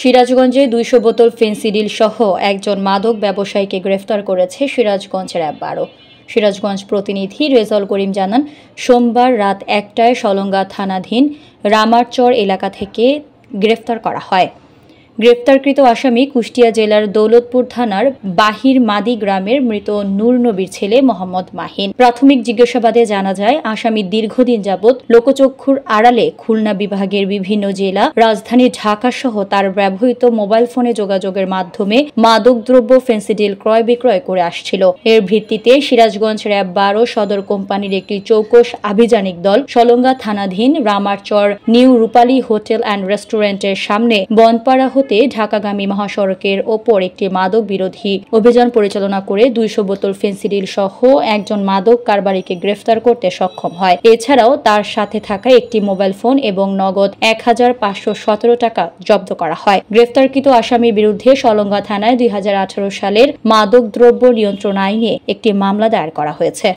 সিরাজগঞ্জে ২০০ বোতল ফেনসিডিল সহ একজন মাদক ব্যবসায়ীকে গ্রেফতার করেছে সিরাজগঞ্জ র্যাব ১২। সিরাজগঞ্জ প্রতিনিধি রেজাউল করিম জানান, সোমবার রাত ১টায় সলঙ্গা থানাধীন রামারচর এলাকা থেকে গ্রেফতার করা হয়। গ্রেপ্তারকৃত আসামি কুষ্টিয়া জেলার দৌলতপুর থানার বাহির মাদি গ্রামের মৃত নূর নবীর ছেলে মোহাম্মদ মাহিন। প্রাথমিক জিজ্ঞাসাবাদে জানা যায়, আসামি দীর্ঘদিন যাবৎ লোকচক্ষুর আড়ালে খুলনা বিভাগের বিভিন্ন জেলা, রাজধানী ঢাকা সহ তার ব্যবহৃত মোবাইল ফোনে যোগাযোগের মাধ্যমে মাদকদ্রব্য ফেনসিডিল ক্রয় বিক্রয় করে আসছিল। এর ভিত্তিতে সিরাজগঞ্জ র্যাব ১২ সদর কোম্পানির একটি চৌকস আভিযানিক দল সলঙ্গা থানাধীন রামারচর নিউ রূপালী হোটেল অ্যান্ড রেস্টুরেন্টের সামনে বনপাড়া ঢাকাগামী মহাসড়কের ওপর একটি মাদক বিরোধী অভিযান পরিচালনা করে ২০০ বোতল ফেনসিডিল সহ একজন মাদক কারবারিকে গ্রেফতার করতে সক্ষম হয়। এছাড়াও তার সাথে থাকা একটি মোবাইল ফোন এবং নগদ ১,৫১৭ টাকা জব্দ করা হয়। গ্রেফতারকৃত আসামির বিরুদ্ধে সলঙ্গা থানায় ২০১৮ সালের মাদকদ্রব্য নিয়ন্ত্রণ আইনে একটি মামলা দায়ের করা হয়েছে।